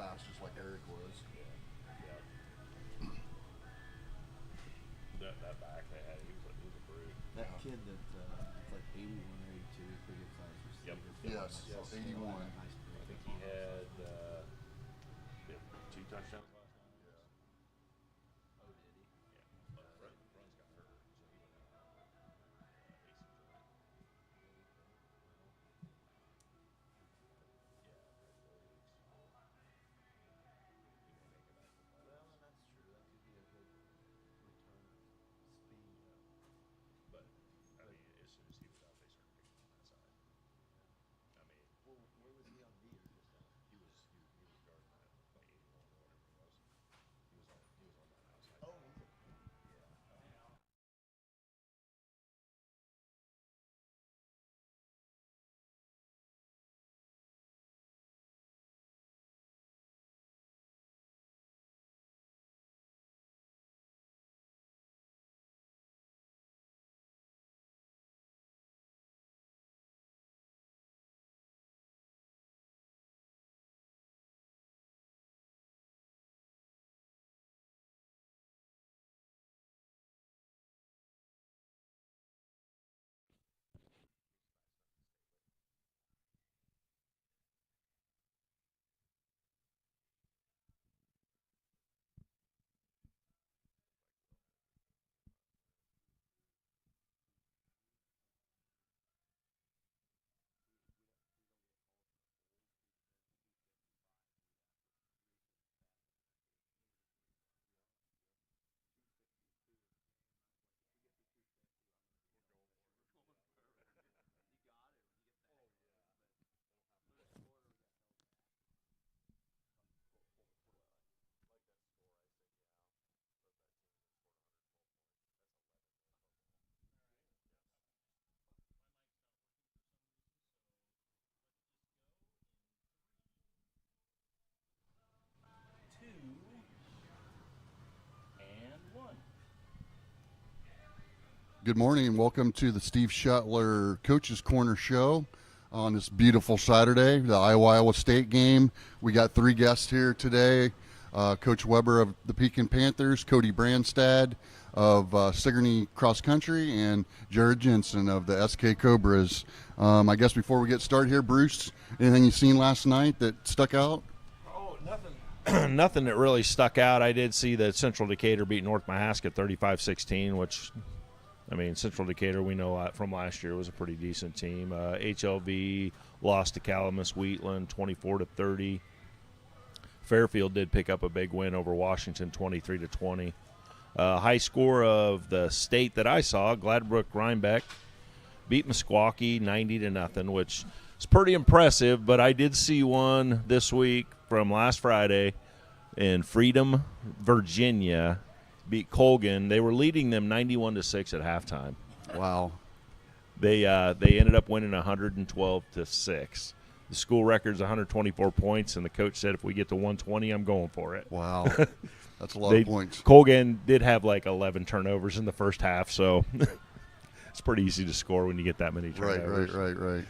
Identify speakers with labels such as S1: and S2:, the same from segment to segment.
S1: fast, just like Eric was.
S2: That back they had, he was a brute.
S3: That kid that it's like 81 or 82, pretty good size receiver.
S1: Yes,
S2: Yes.
S1: 81.
S3: Nice break.
S2: I think he had 2 touchdowns last night.
S3: Oh, did he?
S2: Yeah. Bruns got hurt, so he went out. AC joint. Yeah, probably 4 weeks. He may make it back for
S3: Well, and that's true. That could be a good return speed.
S2: But I mean, as soon as he was out, they started picking on that side. I mean,
S3: Well, where was he on D or just out?
S2: he was guarding that like 81 or whatever it was. He was on that outside.
S3: Oh, he's a
S1: Good morning and welcome to the Steve Shuttler Coach's Corner Show on this beautiful Saturday, the Iowa State game. We got 3 guests here today. Coach Weber of the Pekin Panthers, Cody Brandstad of Sigourney Cross Country, and Jared Jensen of the SK Cobras. I guess before we get started here, Bruce, anything you seen last night that stuck out?
S2: Oh, nothing. Nothing that really stuck out. I did see that Central Decatur beat North Mahaska 35-16, which, I mean, Central Decatur, we know from last year, was a pretty decent team. HLV lost to Calamus Wheatland 24-30. Fairfield did pick up a big win over Washington 23-20. High score of the state that I saw, Gladbrook Rhinebeck beat Meskwaki 90-0, which is pretty impressive, but I did see one this week from last Friday in Freedom, Virginia, beat Colgan. They were leading them 91-6 at halftime.
S1: Wow.
S2: They ended up winning 112-6. The school record's 124 points, and the coach said if we get to 120, I'm going for it.
S1: Wow. That's a lot of points.
S2: Colgan did have like 11 turnovers in the first half, so it's pretty easy to score when you get that many turnovers.
S1: Right.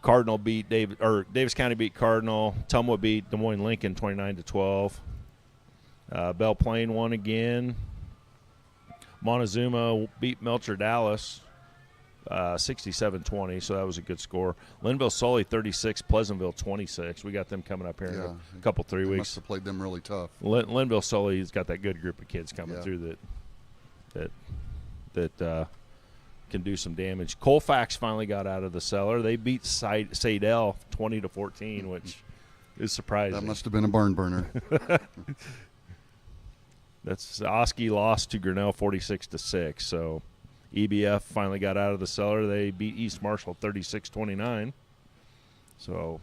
S2: Cardinal beat Davis County beat Cardinal. Tumwa beat Des Moines Lincoln 29-12. Belle Plaine won again. Montezuma beat Melcher Dallas 67-20, so that was a good score. Linville Sully 36, Pleasantville 26. We got them coming up here in a couple 3 weeks.
S1: Must have played them really tough.
S2: Linville Sully's got that good group of kids coming through that can do some damage. Colfax finally got out of the cellar. They beat Seidel 20-14, which is surprising.
S1: That must have been a barn burner.
S2: That's Oski lost to Grinnell 46-6. So EBF finally got out of the cellar. They beat East Marshall 36-29. So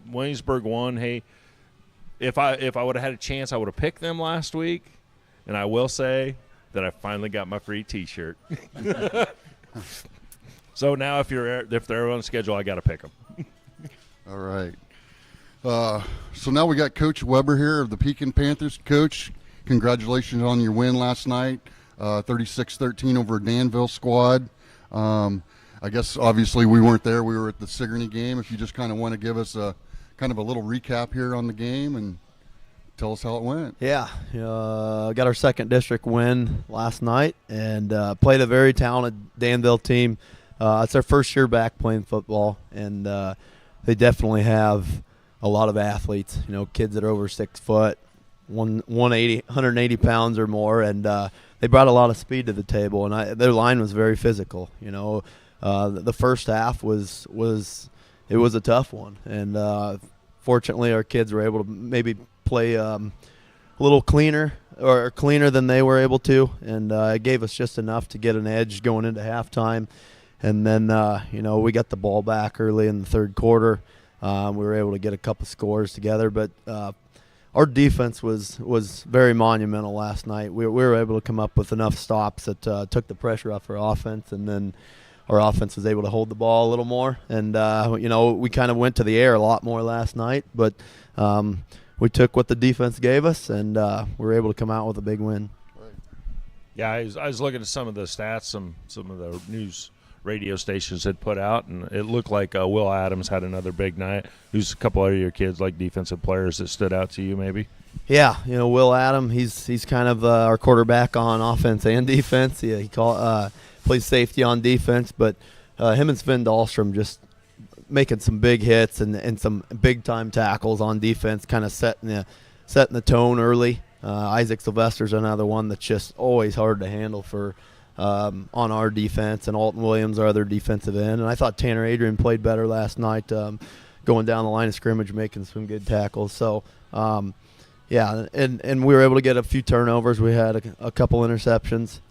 S2: Williamsburg won. Hey, if I would have had a chance, I would have picked them last week. And I will say that I finally got my free T-shirt. So now if they're on schedule, I got to pick them.
S1: All right. So now we got Coach Weber here of the Pekin Panthers. Coach, congratulations on your win last night, 36-13 over a Danville squad. I guess obviously we weren't there. We were at the Sigourney game. If you just kind of want to give us a kind of a little recap here on the game and tell us how it went.
S3: Yeah, got our second district win last night and played a very talented Danville team. It's our first year back playing football, and they definitely have a lot of athletes. Kids that are over 6 foot, 180 pounds or more, and they brought a lot of speed to the table. And their line was very physical. The first half was a tough one, and fortunately our kids were able to maybe play a little cleaner than they were able to, and it gave us just enough to get an edge going into halftime. And then we got the ball back early in the third quarter. We were able to get a couple scores together, but our defense was very monumental last night. We were able to come up with enough stops that took the pressure off our offense, and then our offense was able to hold the ball a little more. And we kind of went to the air a lot more last night, but we took what the defense gave us, and we were able to come out with a big win.
S2: Yeah, I was looking at some of the stats, some of the news radio stations had put out, and it looked like Will Adams had another big night. Who's a couple of your kids, like defensive players, that stood out to you maybe?
S3: Yeah, Will Adams, he's kind of our quarterback on offense and defense. Yeah, he plays safety on defense, but him and Sven Dahlstrom just making some big hits and some big-time tackles on defense, kind of setting the tone early. Isaac Sylvester's another one that's just always hard to handle for on our defense, and Alton Williams, our other defensive end. And I thought Tanner Adrian played better last night, going down the line of scrimmage, making some good tackles. So, yeah, and we were able to get a few turnovers. We had a couple interceptions,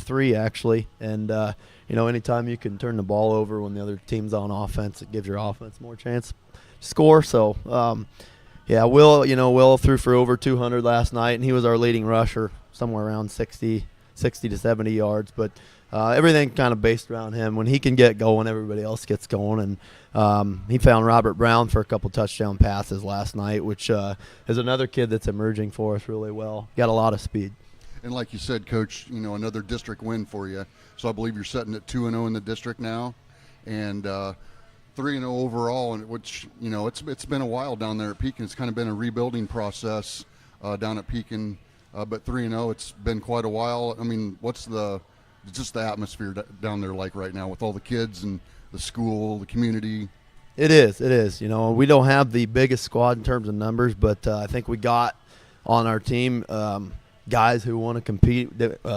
S3: 3 actually. And, anytime you can turn the ball over when the other team's on offense, it gives your offense more chance to score. So, yeah, Will threw for over 200 last night, and he was our leading rusher, somewhere around 60 to 70 yards. But everything kind of based around him. When he can get going, everybody else gets going. And he found Robert Brown for a couple touchdown passes last night, which is another kid that's emerging for us really well. Got a lot of speed.
S1: And like you said, Coach, another district win for you. So I believe you're sitting at 2-0 in the district now, and 3-0 overall. And which it's been a while down there at Pekin. It's kind of been a rebuilding process down at Pekin. But 3-0, it's been quite a while. I mean, what's the atmosphere down there like right now with all the kids and the school, the community?
S3: It is. We don't have the biggest squad in terms of numbers, but I think we got on our team guys who want to compete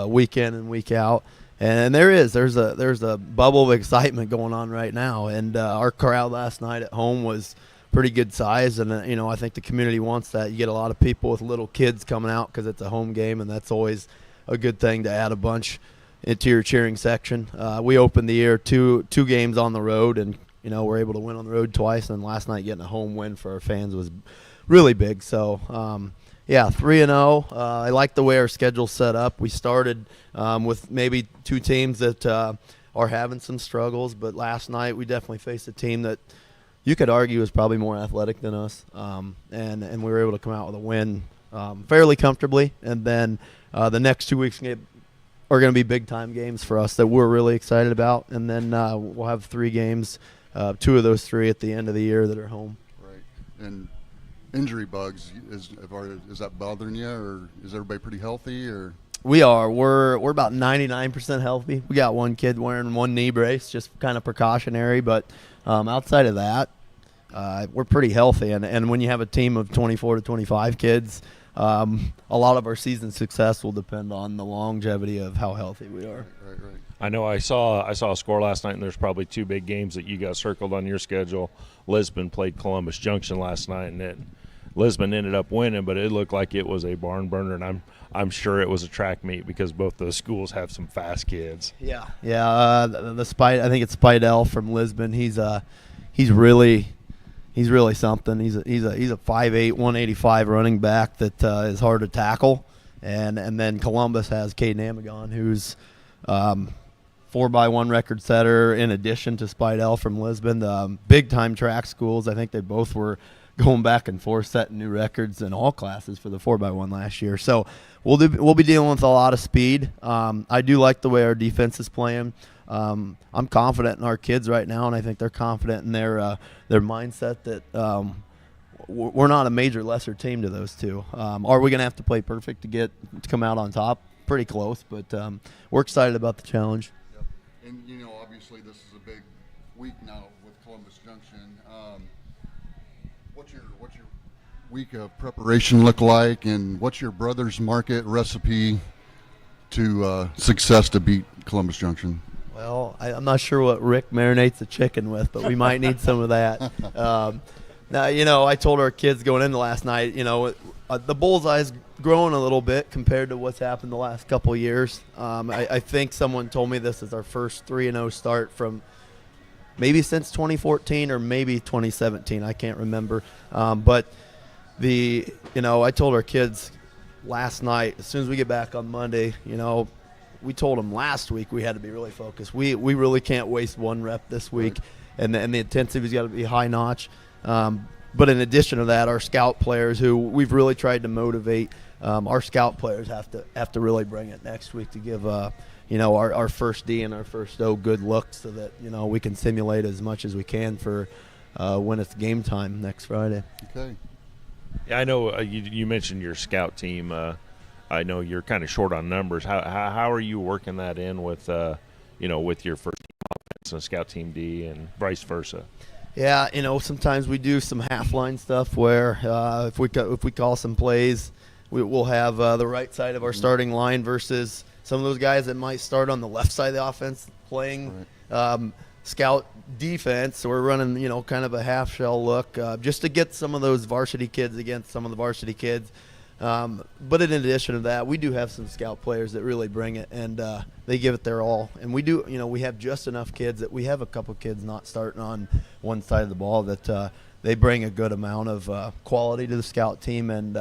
S3: week in and week out. And there's a bubble of excitement going on right now. And our crowd last night at home was pretty good size, and I think the community wants that. You get a lot of people with little kids coming out because it's a home game, and that's always a good thing to add a bunch into your cheering section. We opened the year two games on the road, and we're able to win on the road twice. And last night getting a home win for our fans was really big. So yeah, 3-0. I like the way our schedule's set up. We started with maybe 2 teams that are having some struggles, but last night we definitely faced a team that you could argue is probably more athletic than us, and we were able to come out with a win fairly comfortably. And then the next 2 weeks are going to be big-time games for us that we're really excited about. And then we'll have 3 games, 2 of those 3 at the end of the year that are home.
S1: Right. And injury bugs, is that bothering you, or is everybody pretty healthy? Or
S3: We are. We're about 99% healthy. We got one kid wearing one knee brace, just kind of precautionary. But outside of that, we're pretty healthy. And when you have a team of 24 to 25 kids, a lot of our season success will depend on the longevity of how healthy we are.
S1: Right.
S2: I know I saw a score last night, and there's probably 2 big games that you got circled on your schedule. Lisbon played Columbus Junction last night, and Lisbon ended up winning, but it looked like it was a barn burner, and I'm sure it was a track meet because both those schools have some fast kids.
S3: Yeah. I think it's Spidell from Lisbon. He's really something. He's a 5'8", 185 running back that is hard to tackle, and then Columbus has Caden Amagon, who's 4x1 record setter in addition to Spidell from Lisbon. Big time track schools. I think they both were going back and forth, setting new records in all classes for the 4x1 last year. So we'll be dealing with a lot of speed. I do like the way our defense is playing. I'm confident in our kids right now, and I think they're confident in their mindset that we're not a major lesser team to those two. Are we going to have to play perfect to come out on top? Pretty close, but we're excited about the challenge.
S1: Yep. And obviously this is a big week now with Columbus Junction. What's your week of preparation look like, and what's your brother's market recipe to success to beat Columbus Junction?
S3: Well, I'm not sure what Rick marinates the chicken with, but we might need some of that. Now, I told our kids going into last night, the bullseye's growing a little bit compared to what's happened the last couple of years. I think someone told me this is our first 3-0 start from maybe since 2014 or maybe 2017. I can't remember. But I told our kids last night, as soon as we get back on Monday, we told them last week we had to be really focused. We really can't waste one rep this week, right. and the intensity's got to be high notch. But in addition to that, our scout players, who we've really tried to motivate, our scout players have to really bring it next week to give our first D and our first O good looks, so that we can simulate as much as we can for when it's game time next Friday.
S1: Okay.
S2: Yeah, I know you mentioned your scout team. I know you're kind of short on numbers. How are you working that in with with your first team offense and scout team D and vice versa?
S3: Yeah, sometimes we do some half line stuff where if we call some plays, we'll have the right side of our starting line versus some of those guys that might start on the left side of the offense playing scout defense. So we're running kind of a half shell look just to get some of those varsity kids against some of the varsity kids. But in addition to that, we do have some scout players that really bring it, and they give it their all. And we do, we have just enough kids that we have a couple kids not starting on one side of the ball that they bring a good amount of quality to the scout team, and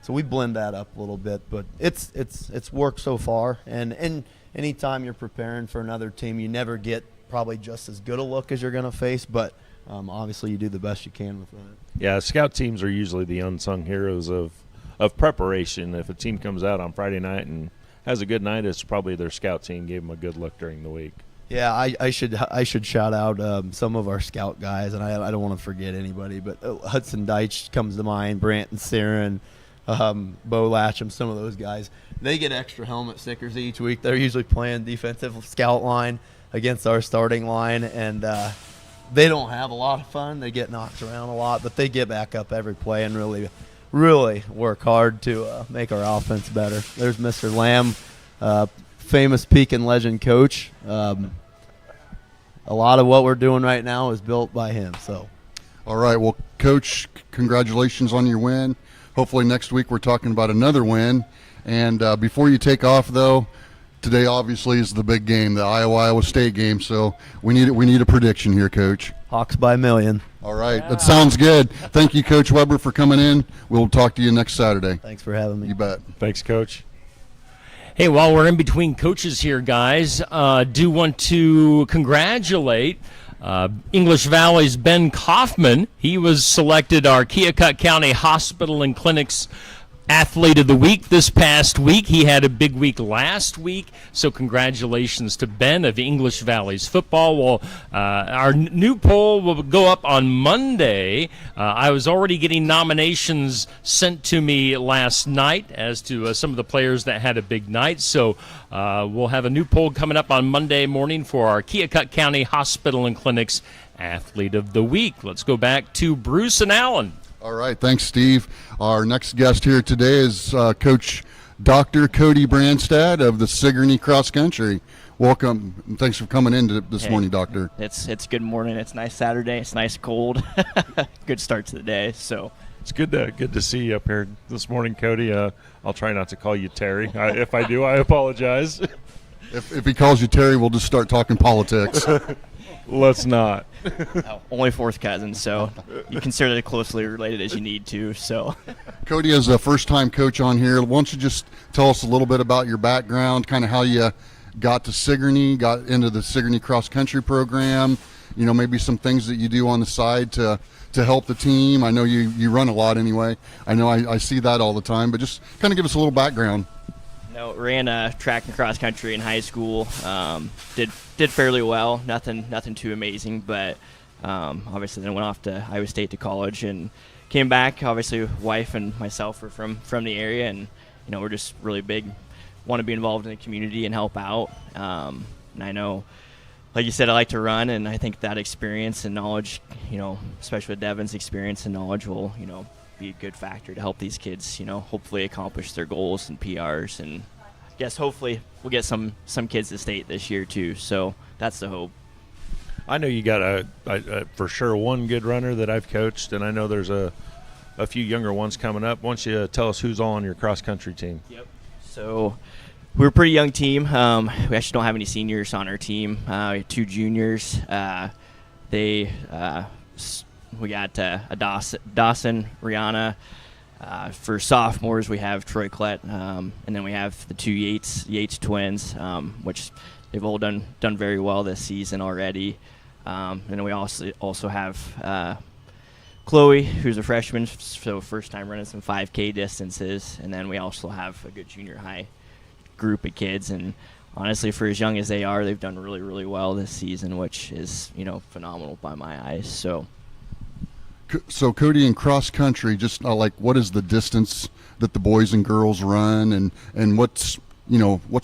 S3: so we blend that up a little bit. But it's worked so far, and anytime you're preparing for another team, you never get probably just as good a look as you're going to face, but obviously you do the best you can with that.
S2: Yeah, scout teams are usually the unsung heroes of preparation. If a team comes out on Friday night and has a good night, it's probably their scout team gave them a good look during the week. Yeah,
S3: I should shout out some of our scout guys, and I don't want to forget anybody, but Hudson Deitch comes to mind, Branton Sarin, Bo Latcham, some of those guys. They get extra helmet stickers each week. They're usually playing defensive scout line against our starting line, and they don't have a lot of fun. They get knocked around a lot, but they get back up every play and really work hard to make our offense better. There's Mr. Lamb, famous Pekin legend coach. A lot of what we're doing right now is built by him. So,
S1: all right, well, Coach, congratulations on your win. Hopefully next week we're talking about another win. And before you take off, though, today obviously is the big game, the Iowa State game. So we need a prediction here, Coach.
S3: Hawks by a million.
S1: All right, that sounds good. Thank you, Coach Weber, for coming in. We'll talk to you next Saturday.
S3: Thanks for having me.
S1: You bet.
S2: Thanks, Coach.
S4: Hey, while we're in between coaches here, guys, do want to congratulate English Valley's Ben Kaufman. He was selected our Keokuk County Hospital and Clinics Athlete of the Week this past week. He had a big week last week, so congratulations to Ben of English Valley's football. Well, our new poll will go up on Monday. I was already getting nominations sent to me last night as to some of the players that had a big night, so we'll have a new poll coming up on Monday morning for our Keokuk County Hospital and Clinics Athlete of the Week. Let's go back to Bruce and Allen.
S1: All right, thanks, Steve. Our next guest here today is Coach Dr. Cody Brandstad of the Sigourney Cross Country. Welcome, and thanks for coming in this morning, Doctor.
S5: It's good morning. It's nice Saturday. It's nice cold. Good start to the day. So
S2: it's good to see you up here this morning, Cody. I'll try not to call you Terry. If I do, I apologize.
S1: If he calls you Terry, we'll just start talking politics.
S2: Let's not.
S5: Only fourth cousin, so you consider it closely related as you need to. So,
S1: Cody, as a first-time coach on here, why don't you just tell us a little bit about your background, kind of how you got to Sigourney, got into the Sigourney Cross Country program, maybe some things that you do on the side to help the team. I know you run a lot anyway. I know I see that all the time, but just kind of give us a little background.
S5: Ran track and cross country in high school. Did fairly well. Nothing too amazing, but obviously then went off to Iowa State to college and came back. Obviously, wife and myself are from the area, and we're just really big, want to be involved in the community and help out. And I know, like you said, I like to run, and I think that experience and knowledge, especially with Devin's experience and knowledge, will be a good factor to help these kids, hopefully accomplish their goals and PRs, and I guess hopefully we'll get some kids to state this year too. So that's the hope.
S2: I know you got a for sure one good runner that I've coached, and I know there's a few younger ones coming up. Why don't you tell us who's all on your cross-country team?
S5: Yep. So we're a pretty young team. We actually don't have any seniors on our team. We have 2 juniors. We got Dawson, Rihanna. For sophomores, we have Troy Klett, and then we have the 2 Yates twins, which they've all done very well this season already. And then we also have Chloe, who's a freshman, so first time running some 5K distances. And then we also have a good junior high group of kids. And honestly, for as young as they are, they've done really, really well this season, which is, phenomenal by my eyes. So
S1: Cody, in cross country, just what is the distance that the boys and girls run, and what's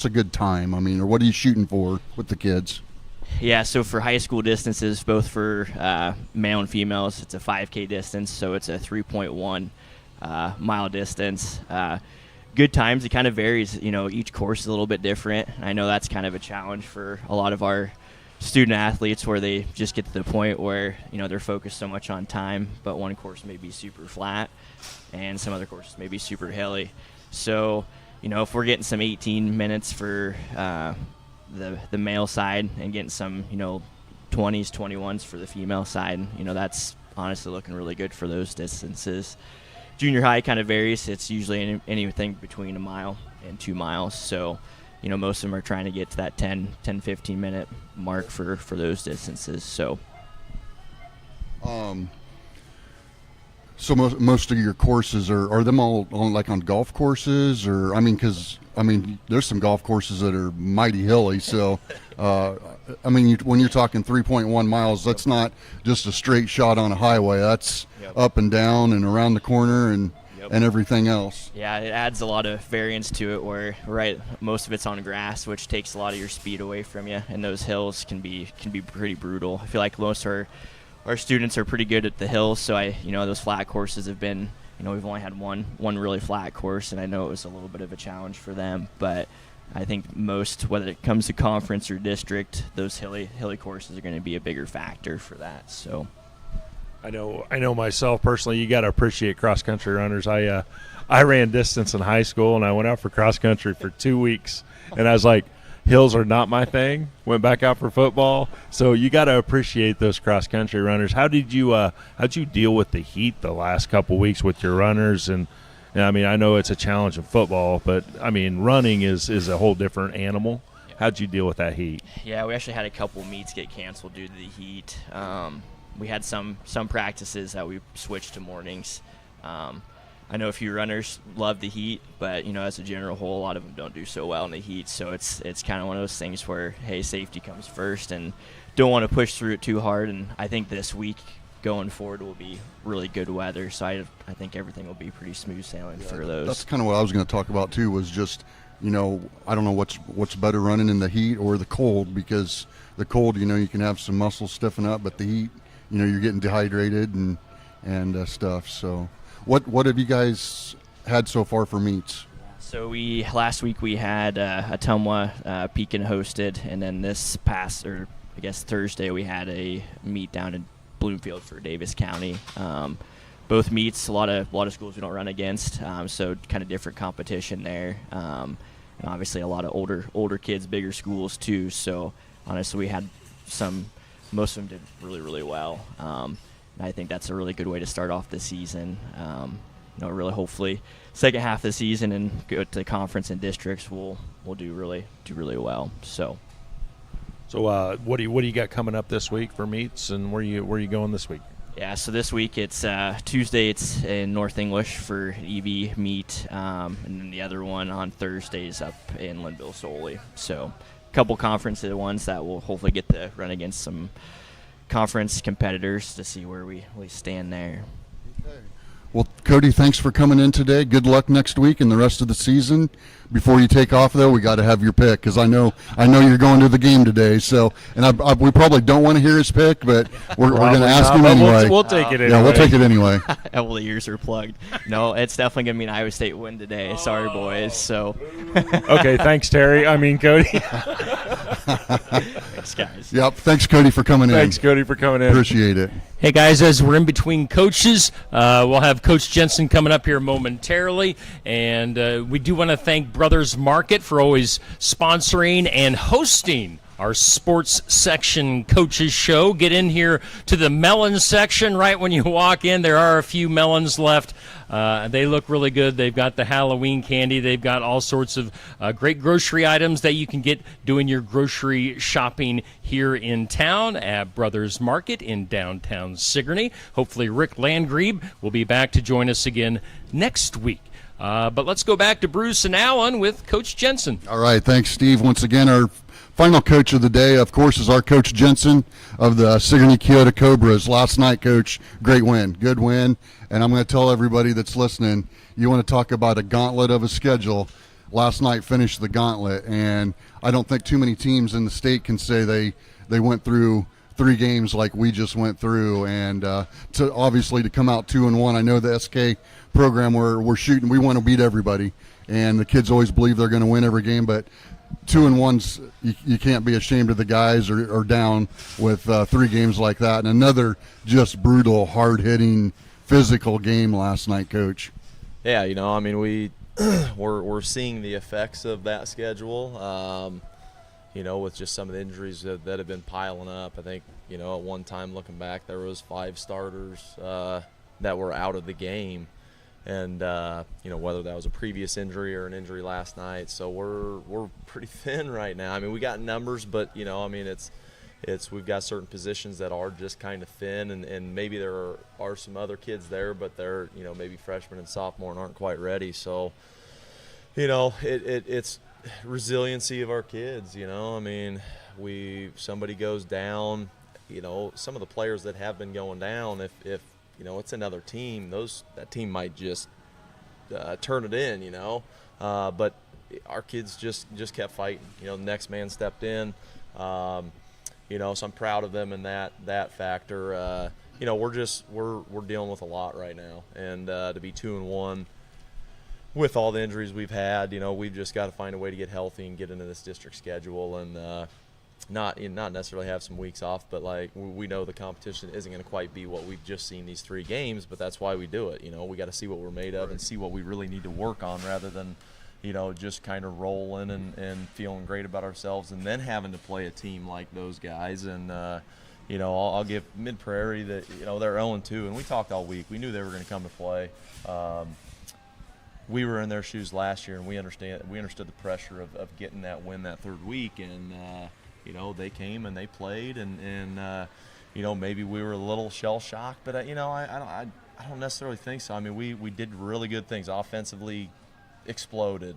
S1: a good time? I mean, or what are you shooting for with the kids?
S5: Yeah, so for high school distances, both for male and females, it's a 5K distance, so it's a 3.1 mile distance. Good times, it kind of varies. Each course is a little bit different. I know that's kind of a challenge for a lot of our student athletes, where they just get to the point where they're focused so much on time, but one course may be super flat and some other courses may be super hilly. So if we're getting some 18 minutes for the male side and getting some 20s, 21s for the female side, that's honestly looking really good for those distances. Junior high kind of varies. It's usually anything between a mile and 2 miles. So most of them are trying to get to that 10, 15 minute mark for those distances. So
S1: so most of your courses are them all on golf courses, or because there's some golf courses that are mighty hilly. So when you're talking 3.1 miles, that's not just a straight shot on a highway. That's up and down and around the corner and everything else.
S5: Yeah, it adds a lot of variance to it, where most of it's on grass, which takes a lot of your speed away from you, and those hills can be pretty brutal. I feel like most of our students are pretty good at the hills, so those flat courses have been, we've only had one really flat course, and I know it was a little bit of a challenge for them, but I think most, whether it comes to conference or district, those hilly courses are going to be a bigger factor for that. So
S2: I know myself personally, you got to appreciate cross-country runners. I ran distance in high school, and I went out for cross-country for 2 weeks, and I was like, hills are not my thing. Went back out for football. So you got to appreciate those cross-country runners. How'd you deal with the heat the last couple weeks with your runners? And I know it's a challenge in football, but running is a whole different animal. How'd you deal with that heat?
S5: Yeah, we actually had a couple meets get canceled due to the heat. We had some practices that we switched to mornings. I know a few runners love the heat, but as a general whole, a lot of them don't do so well in the heat. So it's kind of one of those things where, hey, safety comes first, and don't want to push through it too hard. And I think this week going forward will be really good weather, so I think everything will be pretty smooth sailing for those.
S1: That's kind of what I was going to talk about too. Was just I don't know what's better, running in the heat or the cold, because the cold, you can have some muscles stiffen up, but the heat, you're getting dehydrated and stuff. So what have you guys had so far for meets?
S5: So last week we had Ottumwa Pekin hosted, and then this past, or I guess Thursday, we had a meet down in Bloomfield for Davis County. Both meets, a lot of schools we don't run against, so kind of different competition there. And obviously a lot of older kids, bigger schools too. So honestly, we had most of them did really, really well. And I think that's a really good way to start off the season. Really hopefully second half of the season and go to the conference and districts, we'll do really well. So
S2: what do you got coming up this week for meets, and where you going this week?
S5: Yeah, so this week it's Tuesday, it's in North English for EV meet, and then the other one on Thursday is up in Linville solely. So a couple conference ones that will hopefully get to run against some conference competitors to see where we stand there.
S1: Okay. Well, Cody, thanks for coming in today. Good luck next week and the rest of the season. Before you take off, though, we got to have your pick because I know you're going to the game today. So, and we probably don't want to hear his pick, but we're going to ask him anyway.
S2: We'll take it anyway.
S1: Yeah, we'll take it anyway.
S5: All the ears are plugged. No, it's definitely going to be an Iowa State win today. Sorry, boys. So,
S2: Okay, thanks, Terry. I mean, Cody.
S5: thanks, guys.
S1: Yep. Thanks, Cody, for coming in.
S2: Thanks, Cody, for coming in.
S1: Appreciate it.
S4: Hey guys, as we're in between coaches, we'll have Coach Jensen coming up here momentarily, and we do want to thank Brothers Market for always sponsoring and hosting our sports section coaches show. Get in here to the melon section right when you walk in. There are a few melons left. They look really good. They've got the Halloween candy. They've got all sorts of great grocery items that you can get doing your grocery shopping here in town at Brothers Market in downtown Sigourney. Hopefully Rick Landgrebe will be back to join us again next week. But let's go back to Bruce and Alan with Coach Jensen.
S1: All right. Thanks, Steve. Once again, our final coach of the day, of course, is our Coach Jensen of the Sigourney Keota Cobras. Last night, Coach, great win, good win. And I'm going to tell everybody that's listening, you want to talk about a gauntlet of a schedule. Last night finished the gauntlet, and I don't think too many teams in the state can say they went through 3 games like we just went through. And to come out 2-1, I know the SK program we're shooting, we want to beat everybody, and the kids always believe they're going to win every game, but 2-1's you can't be ashamed of the guys or down with 3 games like that. And another just brutal, hard-hitting, physical game last night, Coach.
S6: Yeah, I mean, we're seeing the effects of that schedule. With just some of the injuries that have been piling up. I think at one time looking back, there was 5 starters that were out of the game. And whether that was a previous injury or an injury last night, so we're pretty thin right now. I mean, we got numbers, but it's we've got certain positions that are just kind of thin, and maybe there are some other kids there, but they're maybe freshmen and sophomore and aren't quite ready. So it's resiliency of our kids. I mean, somebody goes down. Some of the players that have been going down, if it's another team, that team might just turn it in, but our kids just kept fighting. The next man stepped in, so I'm proud of them in that factor. We're dealing with a lot right now, and to be 2-1 with all the injuries we've had, we've just got to find a way to get healthy and get into this district schedule and not necessarily have some weeks off, but like we know the competition isn't going to quite be what we've just seen these 3 games, but that's why we do it. We got to see what we're made of and see what we really need to work on rather than just kind of rolling and feeling great about ourselves and then having to play a team like those guys. And I'll give Mid Prairie that they're 0-2, and we talked all week. We knew they were going to come to play. We were in their shoes last year, and we understood the pressure of getting that win that 3rd week, and they came and they played, and maybe we were a little shell shocked, but I don't necessarily think so. I mean, we did really good things. Offensively, exploded.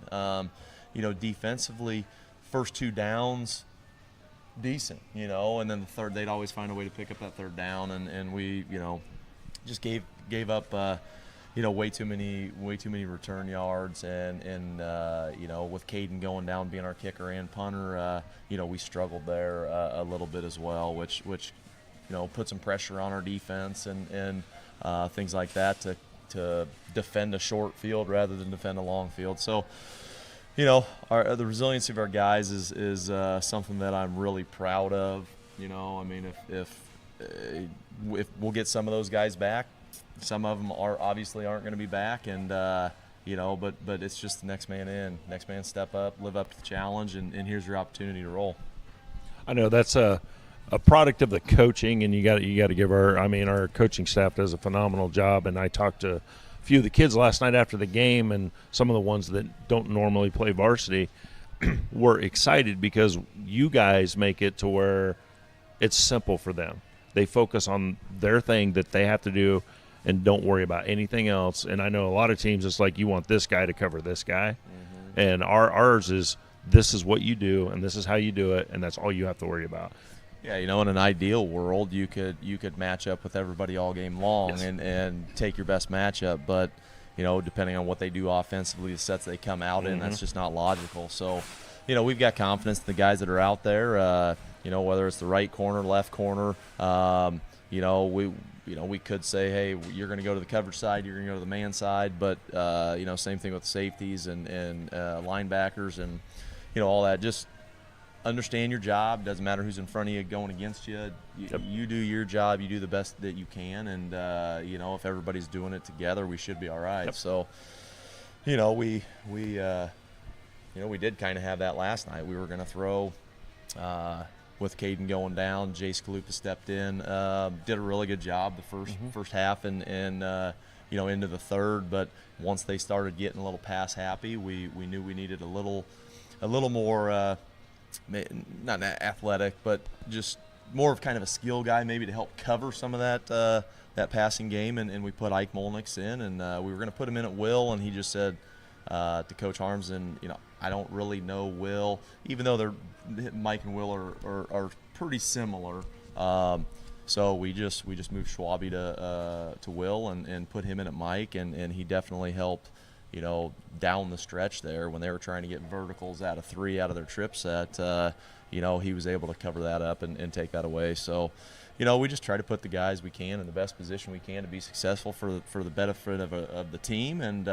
S6: Defensively, first 2 downs, decent. And then the third, they'd always find a way to pick up that 3rd down, and we just gave up. Way too many return yards, and with Caden going down, being our kicker and punter, we struggled there a little bit as well, which put some pressure on our defense and things like that to defend a short field rather than defend a long field. So, the resiliency of our guys is something that I'm really proud of. I mean, if we'll get some of those guys back. Some of them aren't going to be back, and but it's just the next man step up, live up to the challenge, and here's your opportunity to roll.
S2: I know that's a product of the coaching, and you got to give our coaching staff does a phenomenal job. And I talked to a few of the kids last night after the game, and some of the ones that don't normally play varsity were excited because you guys make it to where it's simple for them. They focus on their thing that they have to do and don't worry about anything else. And I know a lot of teams, it's like you want this guy to cover this guy. Mm-hmm. And ours is this is what you do and this is how you do it, and that's all you have to worry about.
S6: Yeah, in an ideal world, you could match up with everybody all game long
S4: Yes.
S6: and take your best matchup. But depending on what they do offensively, the sets they come out in, that's just not logical. So, we've got confidence in the guys that are out there. Whether it's the right corner, left corner, we could say, hey, you're going to go to the coverage side, you're going to go to the man side. But same thing with safeties and linebackers and all that. Just understand your job. Doesn't matter who's in front of you going against you. You do your job. You do the best that you can, and if everybody's doing it together, we should be all right.
S4: Yep.
S6: So, we did kind of have that last night. We were going to throw with Caden going down. Jace Kalupa stepped in, did a really good job the first half and into the third. But once they started getting a little pass happy, we knew we needed a little more. Not athletic, but just more of kind of a skill guy, maybe to help cover some of that passing game. And we put Ike Molnix in, and we were going to put him in at will, and he just said to Coach Harmsen, I don't really know Will, even though Mike and Will are pretty similar. So we just moved Schwabe to Will and put him in at Mike, and he definitely helped. Down the stretch there when they were trying to get verticals out of 3 out of their trip set, he was able to cover that up and take that away. So, we just try to put the guys we can in the best position we can to be successful for the benefit of the team. And,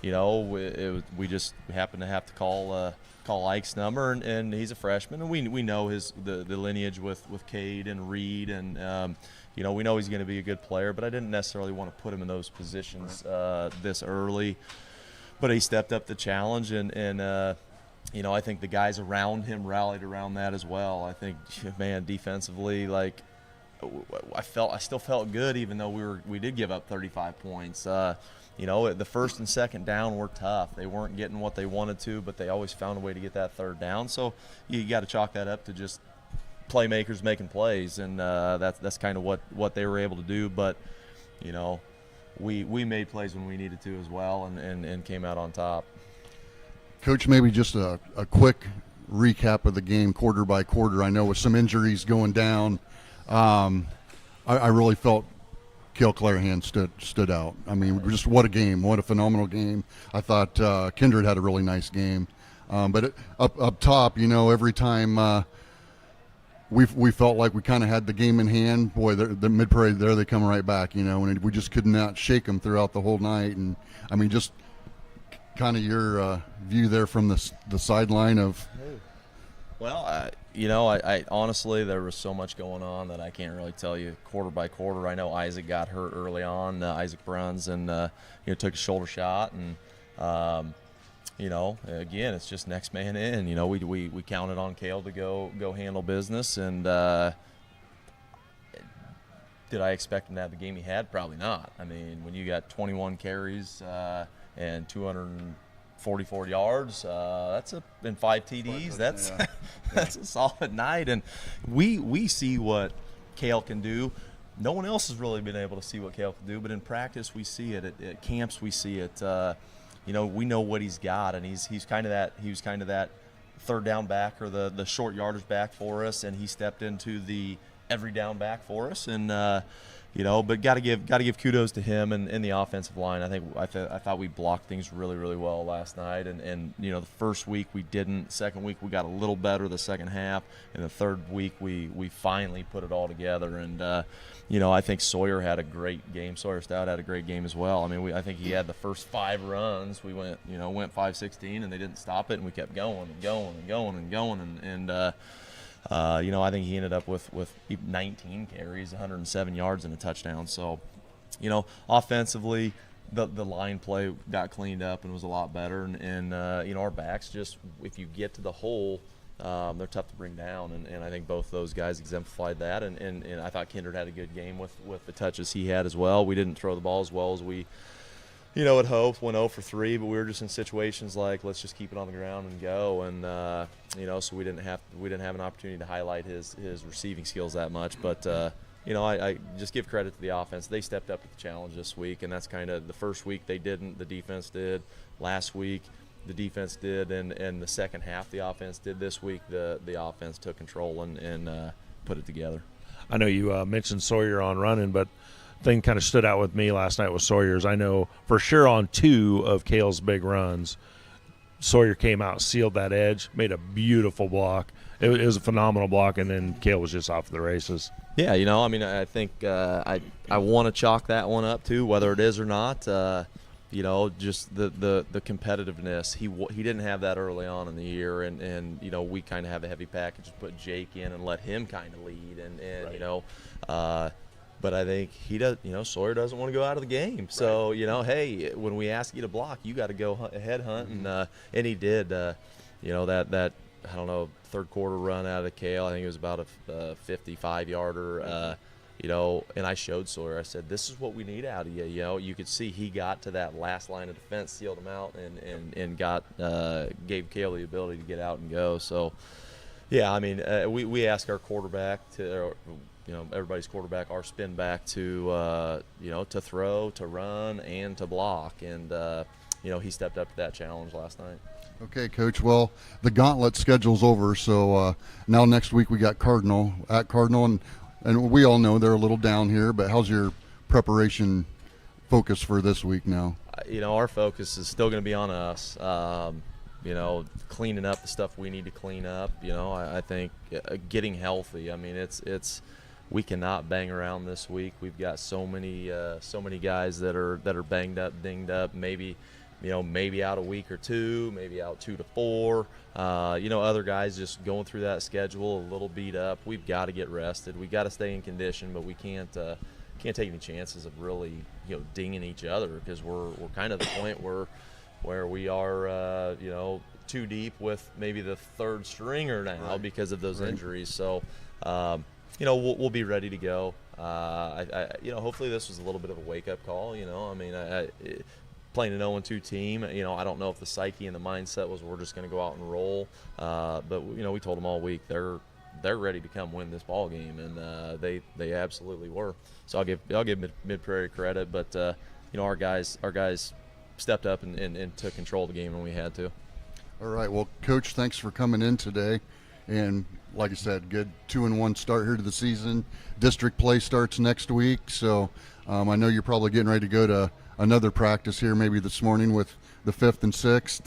S6: we just happened to have to call Ike's number, and he's a freshman, and we know the lineage with Cade and Reed, and we know he's going to be a good player, but I didn't necessarily want to put him in those positions this early. But he stepped up the challenge, and I think the guys around him rallied around that as well. I think, man, defensively, like I still felt good, even though we did give up 35 points. The first and second down were tough. They weren't getting what they wanted to, but they always found a way to get that third down. So you got to chalk that up to just playmakers making plays, and that's kind of what they were able to do. But we made plays when we needed to as well, and came out on top.
S1: Coach, maybe just a quick recap of the game quarter by quarter. I know with some injuries going down, I really felt Cale Clarahan stood out. I mean, just what a game, what a phenomenal game. I thought Kindred had a really nice game, but up top, every time we felt like we kind of had the game in hand. Boy, the mid-parade there, they come right back, and we just could not shake them throughout the whole night. And I mean, just kind of your view there from the sideline of.
S6: Well, I honestly, there was so much going on that I can't really tell you quarter by quarter. I know Isaac got hurt early on, Isaac Bruns, and took a shoulder shot, and again, it's just next man in. We counted on Cale to go handle business, and did I expect him to have the game he had? Probably not. I mean, when you got 21 carries and 244 yards, and 5 TDs. That's a solid night, and we see what Cale can do. No one else has really been able to see what Cale can do, but in practice we see it. At camps we see it. We know what he's got, and he was kind of that third down back or the short yardage back for us, and he stepped into the every down back for us, and but got to give kudos to him and the offensive line. I thought we blocked things really, really well last night, and the first week we didn't. Second week we got a little better the second half, and the third week we finally put it all together. And I think Sawyer had a great game. Sawyer Stout had a great game as well. I mean, I think he had the first 5 runs. We went 5-16, and they didn't stop it, and we kept going and going and going and going, and I think he ended up with 19 carries, 107 yards, and a touchdown. So, offensively, the line play got cleaned up and was a lot better. And our backs, just if you get to the hole, they're tough to bring down. And I think both those guys exemplified that. And I thought Kindred had a good game with the touches he had as well. We didn't throw the ball as well as we at Hope went 0 for 3, but we were just in situations like let's just keep it on the ground and go, and so we didn't have an opportunity to highlight his receiving skills that much. But I just give credit to the offense. They stepped up to the challenge this week, and that's kind of the first week they didn't. The defense did. Last week the defense did, and the second half the offense did. This week the offense took control and put it together.
S2: I know you mentioned Sawyer on running, but thing kind of stood out with me last night with Sawyer's. I know for sure on 2 of Cale's big runs, Sawyer came out, sealed that edge, made a beautiful block. It was a phenomenal block, and then Cale was just off to the races.
S6: Yeah, I mean, I think I want to chalk that one up too, whether it is or not. Just the competitiveness. He didn't have that early on in the year, and we kind of have a heavy package, put Jake in and let him kind of lead, and but I think he does. Sawyer doesn't want to go out of the game. So hey, when we ask you to block, you got to go head hunt, and he did. That I don't know, third quarter run out of Cale. I think it was about a 55-yarder. And I showed Sawyer. I said, "This is what we need out of you." You could see he got to that last line of defense, sealed him out, and gave Cale the ability to get out and go. So, yeah, I mean, we ask our quarterback everybody's quarterback, our spin back to to throw, to run, and to block, and he stepped up to that challenge last night.
S1: Okay, Coach. Well, the gauntlet schedule's over, so now next week we got at Cardinal, and we all know they're a little down here. But how's your preparation focus for this week now?
S6: Our focus is still going to be on us. Cleaning up the stuff we need to clean up. I think getting healthy. I mean, it's we cannot bang around this week. We've got so many guys that are banged up, dinged up. Maybe out a week or 2, maybe out 2 to 4. Other guys just going through that schedule a little beat up. We've got to get rested. We got to stay in condition, but we can't take any chances of really dinging each other, because we're kind of the point where we are too deep with maybe the third stringer now because of those injuries. So we'll be ready to go. Hopefully this was a little bit of a wake up call. I mean, playing an 0-2 team, I don't know if the psyche and the mindset was we're just going to go out and roll. But we told them all week they're ready to come win this ball game, and they absolutely were. So I'll give Mid Prairie credit, but our guys stepped up and took control of the game when we had to.
S1: All right. Well, Coach, thanks for coming in today, and like I said, good 2-1 start here to the season. District play starts next week, so I know you're probably getting ready to go to another practice here maybe this morning with the 5th and 6th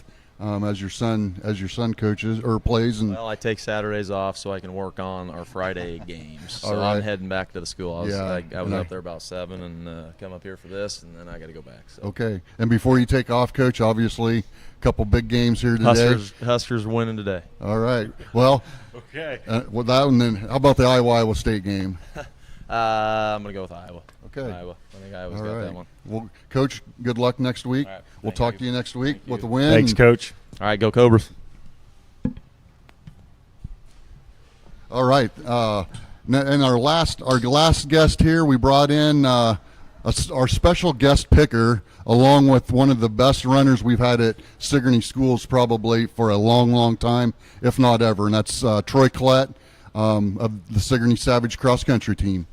S1: as your son coaches or plays. And
S6: well, I take Saturdays off so I can work on our Friday games. So
S1: right.
S6: I'm heading back to the school. I was
S1: Yeah.
S6: up there about 7 and come up here for this, and then I got to go back. So.
S1: Okay. And before you take off, Coach, obviously a couple big games here today.
S6: Huskers winning today.
S1: All right. Well,
S2: Okay.
S1: With that one, then how about the Iowa State game?
S6: I'm going to go with Iowa.
S1: Okay.
S6: Iowa. I think Iowa's
S1: All
S6: got
S1: right.
S6: that one.
S1: Well, Coach, good luck next week.
S6: All right.
S1: We'll
S6: Thank
S1: talk
S6: you.
S1: to you next week
S6: Thank
S1: with
S6: you.
S1: the win.
S2: Thanks, Coach.
S6: All right, go Cobras.
S1: All right. And our last guest here, we brought in our special guest picker, along with one of the best runners we've had at Sigourney Schools probably for a long, long time, if not ever, and that's Troy Collette of the Sigourney Savage cross country team.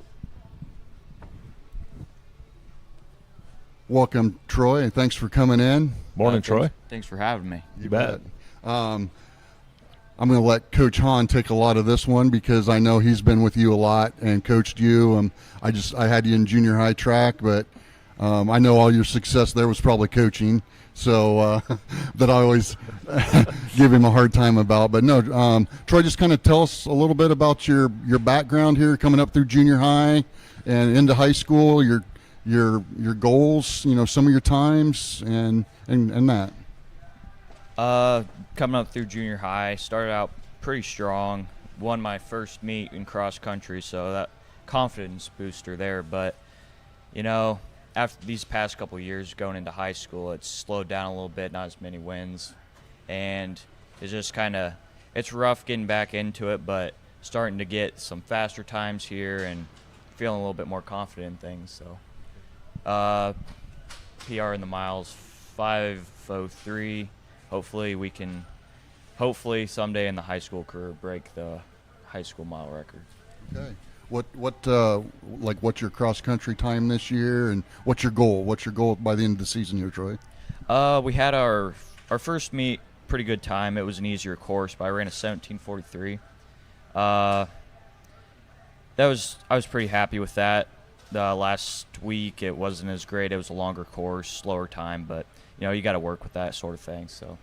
S1: Welcome, Troy, and thanks for coming in.
S2: Morning, Troy.
S7: Thanks for having me.
S2: You bet.
S1: I'm going to let Coach Hahn take a lot of this one because I know he's been with you a lot and coached you. I had you in junior high track, but I know all your success there was probably coaching. So that I always give him a hard time about. But no, Troy, just kind of tell us a little bit about your background here, coming up through junior high and into high school. Your goals, some of your times and that.
S7: Coming up through junior high, started out pretty strong. Won my first meet in cross country, so that confidence booster there. But after these past couple of years going into high school, it's slowed down a little bit, not as many wins, and it's just it's rough getting back into it, but starting to get some faster times here and feeling a little bit more confident in things. So PR in the miles, 5:03. Hopefully someday in the high school career break the high school mile record.
S1: Okay. What's your cross country time this year, and what's your goal? What's your goal by the end of the season here, Troy?
S7: We had our first meet, pretty good time. It was an easier course, but I ran a 17:43. I was pretty happy with that. Last week it wasn't as great. It was a longer course, slower time, but you got to work with that sort of thing. So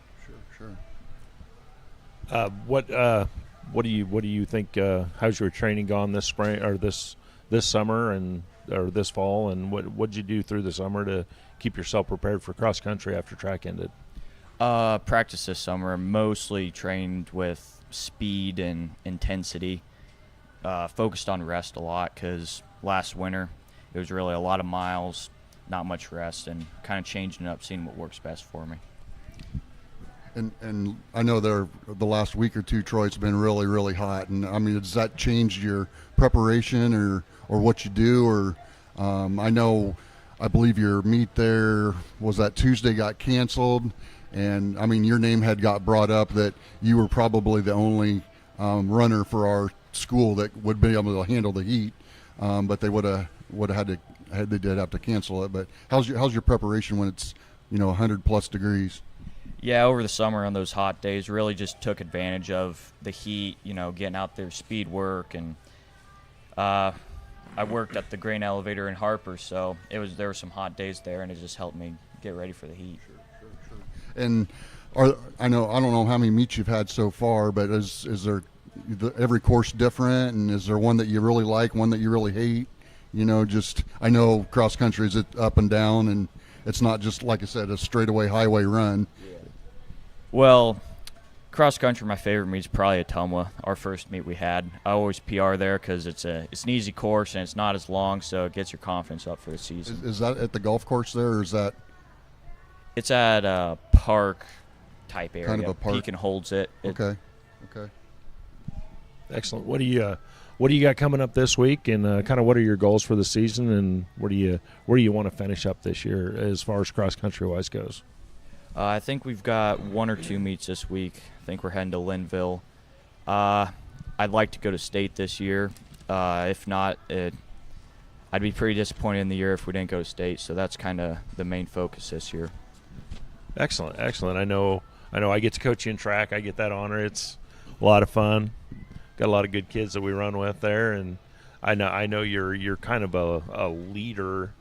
S1: Sure.
S2: What do you think? How's your training gone this spring or this summer or this fall? And what'd you do through the summer to keep yourself prepared for cross country after track ended?
S7: Practice this summer, mostly trained with speed and intensity. Focused on rest a lot because last winter it was really a lot of miles, not much rest, and kind of changing it up, seeing what works best for me.
S1: And I know the last week or two, Troy, it's been really, really hot. And I mean, does that change your preparation or what you do? Or I believe your meet there was that Tuesday got canceled. And I mean, your name had got brought up that you were probably the only runner for our school that would be able to handle the heat. But they would have they did have to cancel it. But how's your preparation when it's 100+ degrees?
S7: Yeah, over the summer on those hot days, really just took advantage of the heat, getting out there, speed work, and I worked at the grain elevator in Harper, so there were some hot days there, and it just helped me get ready for the heat.
S1: Sure. And I don't know how many meets you've had so far, but is there every course different, and is there one that you really like, one that you really hate? I know cross country is up and down, and it's not just, like I said, a straightaway highway run.
S7: Well, cross country, my favorite meet is probably Ottumwa, our first meet we had. I always PR there because it's an easy course and it's not as long, so it gets your confidence up for the season.
S1: Is that at the golf course there, or is that?
S7: It's at a park type area.
S1: Kind of a park.
S7: Pekin holds it.
S1: Okay.
S2: Excellent. What do you got coming up this week, and kind of what are your goals for the season, and where do you want to finish up this year as far as cross country wise goes?
S7: I think we've got 1 or 2 meets this week. I think we're heading to Linville. I'd like to go to state this year. If not, I'd be pretty disappointed in the year if we didn't go to state. So that's kind of the main focus this year.
S2: Excellent. I know I get to coach you in track. I get that honor. It's a lot of fun. Got a lot of good kids that we run with there, and I know you're kind of a leader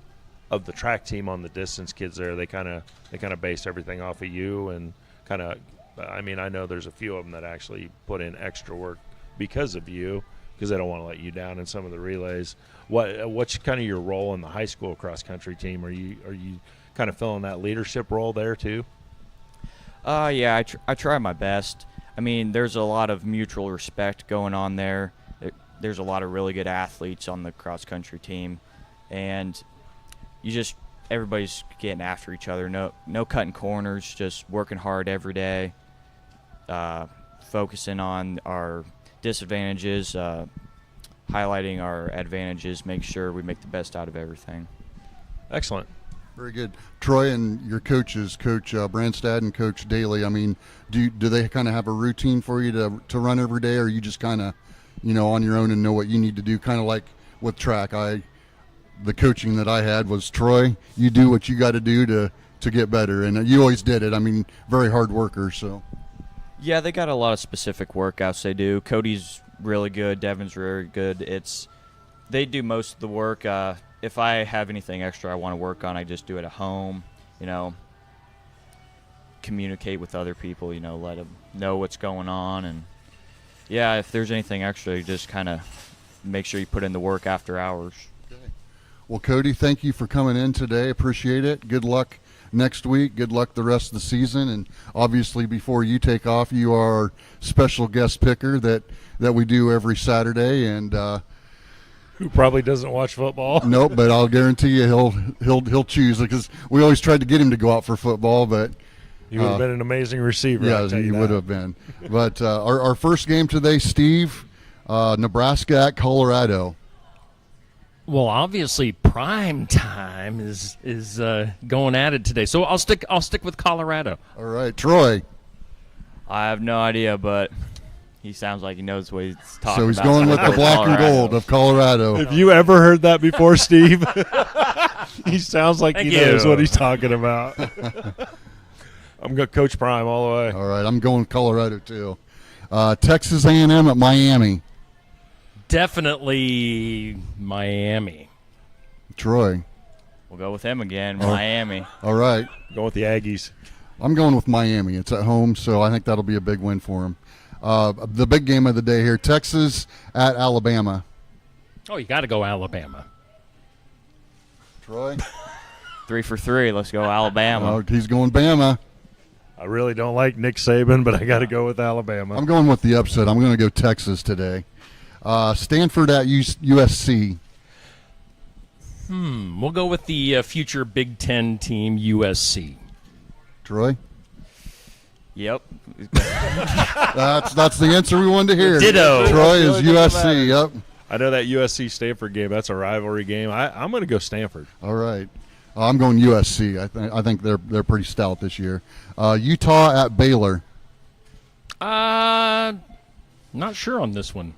S2: of the track team on the distance kids there. They kind of base everything off of you, and I know there's a few of them that actually put in extra work because of you, because they don't want to let you down in some of the relays. What's kind of your role in the high school cross country team? Are you kind of filling that leadership role there too?
S7: Yeah, I try my best. I mean, there's a lot of mutual respect going on there. There's a lot of really good athletes on the cross country team, and everybody's getting after each other. No cutting corners, just working hard every day, focusing on our disadvantages, highlighting our advantages, make sure we make the best out of everything.
S2: Excellent.
S1: Very good. Troy, and your coaches, Coach Branstad and Coach Daly, I mean, do they kind of have a routine for you to run every day, or are you just kind of, on your own and know what you need to do? Kind of like with track, the coaching that I had was, Troy, you do what you got to do to get better, and you always did it. I mean, very hard worker, so.
S7: Yeah, they got a lot of specific workouts they do. Cody's really good. Devin's really good. They do most of the work. If I have anything extra I want to work on, I just do it at home, communicate with other people, let them know what's going on. And, yeah, if there's anything extra, you just kind of make sure you put in the work after hours.
S1: Okay. Well, Cody, thank you for coming in today. Appreciate it. Good luck next week. Good luck the rest of the season. And obviously, before you take off, you are our special guest picker that we do every Saturday. And
S2: Who probably doesn't watch football.
S1: Nope, but I'll guarantee you he'll choose, because we always tried to get him to go out for football, but
S2: he would have been an amazing receiver.
S1: Yeah, he would have been. But our first game today, Steve, Nebraska at Colorado.
S4: Well, obviously, prime time is going at it today. So I'll stick with Colorado.
S1: All right, Troy.
S7: I have no idea, but he sounds like he knows what he's talking about.
S1: So he's going with the black and gold of Colorado.
S2: Have you ever heard that before, Steve? He sounds like
S4: Thank
S2: he
S4: you.
S2: knows what he's talking about. I'm going Coach Prime all the way.
S1: All right, I'm going Colorado too. Texas A&M at Miami.
S4: Definitely Miami.
S1: Troy.
S7: We'll go with him again, Miami.
S1: All right.
S2: Go with the Aggies.
S1: I'm going with Miami. It's at home, so I think that'll be a big win for them. The big game of the day here, Texas at Alabama.
S4: Oh, you got to go Alabama.
S1: Troy?
S7: 3 for 3. Let's go Alabama.
S1: Oh, he's going Bama.
S2: I really don't like Nick Saban, but I got to go with Alabama.
S1: I'm going with the upset. I'm going to go Texas today. Stanford at USC.
S4: We'll go with the future Big Ten team, USC.
S1: Troy?
S7: Yep.
S1: That's the answer we wanted to hear.
S4: Ditto.
S1: Troy is USC. Yep.
S2: I know that USC Stanford game. That's a rivalry game. I'm going to go Stanford.
S1: All right. I'm going USC. I think they're pretty stout this year. Utah at Baylor.
S4: Not sure on this one.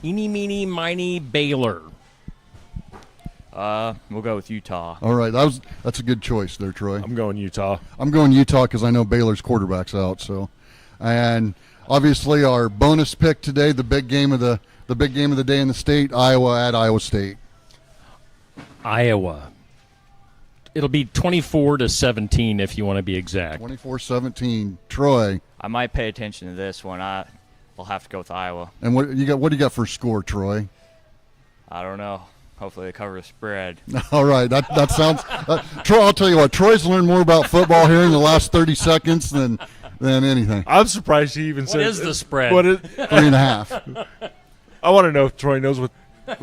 S4: Eeny, meeny, miny, Baylor.
S7: We'll go with Utah.
S1: All right. That's a good choice there, Troy.
S2: I'm going Utah.
S1: I'm going Utah because I know Baylor's quarterback's out. So, and obviously our bonus pick today, the big game of the day in the state, Iowa at Iowa State.
S4: Iowa. It'll be 24-17 if you want to be exact.
S1: 24-17. Troy.
S7: I might pay attention to this one. I'll have to go with Iowa.
S1: And what do you got for score, Troy?
S7: I don't know. Hopefully they cover the spread.
S1: All right, that sounds. Troy, I'll tell you what. Troy's learned more about football here in the last 30 seconds than anything.
S2: I'm surprised he even said.
S4: What is the spread?
S1: 3.5.
S2: I want to know if Troy knows what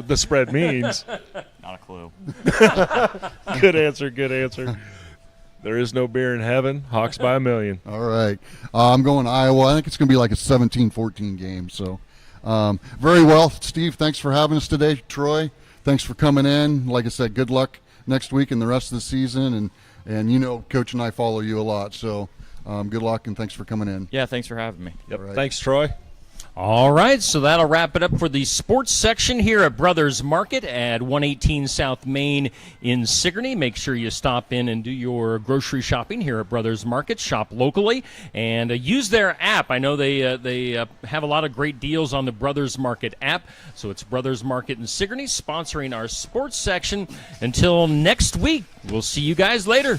S2: the spread means.
S7: Not a clue.
S2: Good answer. Good answer. There is no beer in heaven. Hawks by a million.
S1: All right, I'm going Iowa. I think it's going to be like a 17-14 game. So, very well, Steve. Thanks for having us today, Troy. Thanks for coming in. Like I said, good luck next week and the rest of the season. And you know, Coach and I follow you a lot. So good luck and thanks for coming in.
S7: Yeah, thanks for having me.
S2: Yep.
S1: All right.
S2: Thanks, Troy.
S4: All right, so that'll wrap it up for the sports section here at Brothers Market at 118 South Main in Sigourney. Make sure you stop in and do your grocery shopping here at Brothers Market. Shop locally and use their app. I know they have a lot of great deals on the Brothers Market app. So it's Brothers Market in Sigourney sponsoring our sports section. Until next week, we'll see you guys later.